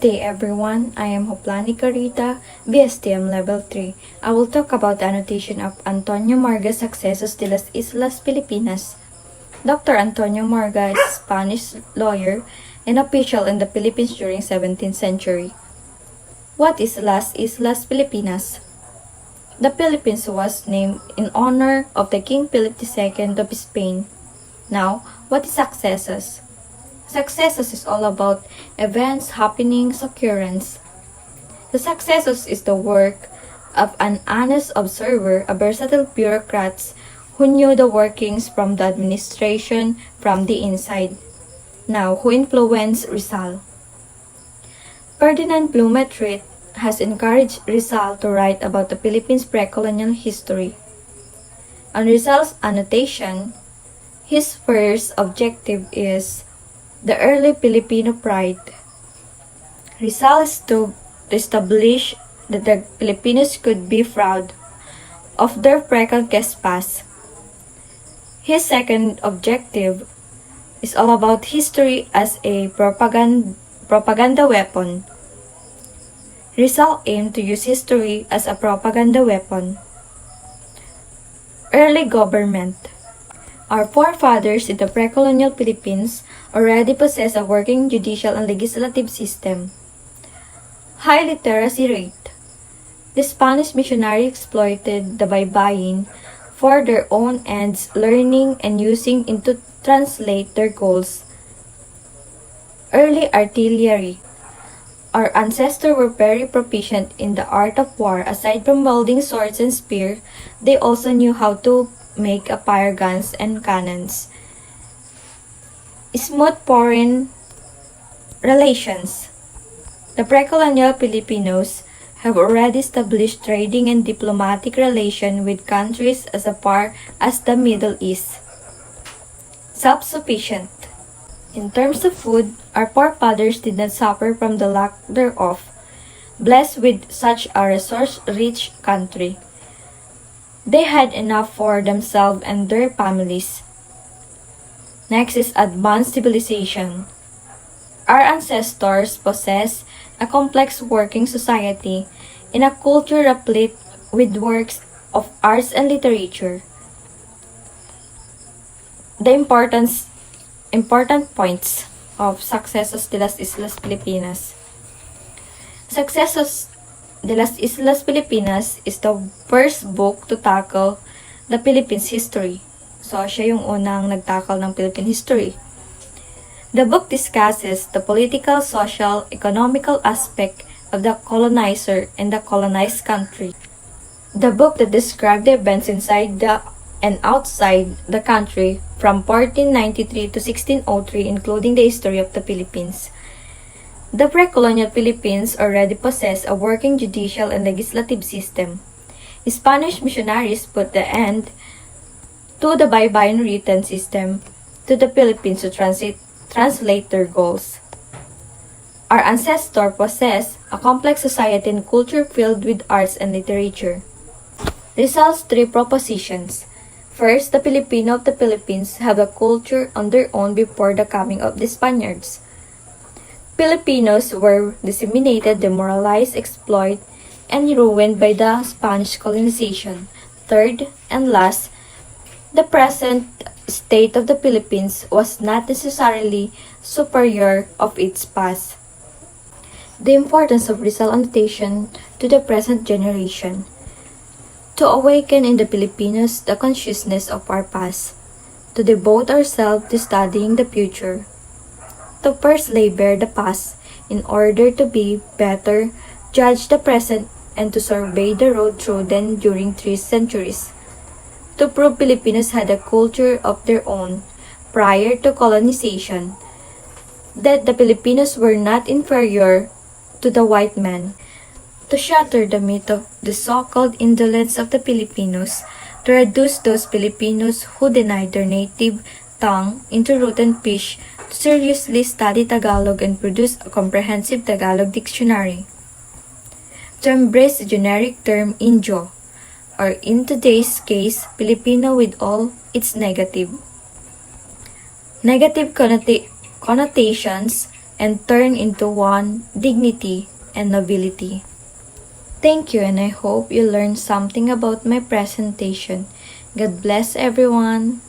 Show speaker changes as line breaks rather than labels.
day everyone, I am Hoplani Carita, BSTM Level 3. I will talk about the annotation of Antonio Morga's Sucesos de las Islas, Filipinas. Dr. Antonio Morga is a Spanish lawyer and official in the Philippines during 17th century. What is Las Islas Filipinas? The Philippines was named in honor of the King Philip II of Spain. Now, what is Sucesos? Sucesos is all about events, happenings, occurrence. The Sucesos is the work of an honest observer, a versatile bureaucrat who knew the workings from the administration from the inside. Now, who influenced Rizal? Ferdinand Blumentritt has encouraged Rizal to write about the Philippines' pre-colonial history. On Rizal's annotation, his first objective is the early Filipino pride. Rizal is to establish that the Filipinos could be proud of their pre-conquest past. His second objective is all about history as a propaganda weapon. Rizal aimed to use history as a propaganda weapon. Early government. Our forefathers in the pre-colonial Philippines already possessed a working judicial and legislative system. High literacy rate. The Spanish missionary exploited the baybayin for their own ends, learning and using it to translate their goals. Early artillery. Our ancestors were very proficient in the art of war. Aside from wielding swords and spears, they also knew how to make fire guns and cannons. Smooth foreign relations. The pre-colonial Filipinos have already established trading and diplomatic relations with countries as far as the Middle East. Self-sufficient. In terms of food, our forefathers did not suffer from the lack thereof, blessed with such a resource-rich country. They had enough for themselves and their families. Next is advanced civilization. Our ancestors possessed a complex working society in a culture replete with works of arts and literature. The important points of Sucesos de las Islas Filipinas. Sucesos de las Islas Filipinas is the first book to tackle the Philippines history. So, siya yung unang nagtackle ng Philippine history. The book discusses the political, social, economical aspect of the colonizer and the colonized country. The book that described the events inside and outside the country from 1493 to 1603, including the history of the Philippines. The pre-colonial Philippines already possessed a working judicial and legislative system. Spanish missionaries put the end to the baybayin written system to the Philippines to translate their goals. Our ancestors possessed a complex society and culture filled with arts and literature. Rizal's three propositions. First, the Filipino of the Philippines have a culture on their own before the coming of the Spaniards. Filipinos were disseminated, demoralized, exploited, and ruined by the Spanish colonization. Third and last, the present state of the Philippines was not necessarily superior of its past. The importance of Rizal annotation to the present generation. To awaken in the Filipinos the consciousness of our past. To devote ourselves to studying the future. To first lay bare the past in order to be better judge the present and to survey the road trodden during 3 centuries. To prove Filipinos had a culture of their own prior to colonization, that the Filipinos were not inferior to the white man, to shatter the myth of the so-called indolence of the Filipinos, to reduce those Filipinos who denied their native tongue into rotten fish, to seriously study Tagalog and produce a comprehensive Tagalog dictionary, to embrace the generic term Indio, or in today's case, Filipino with all its negative connotations and turn into one dignity and nobility. Thank you, and I hope you learned something about my presentation. God bless everyone.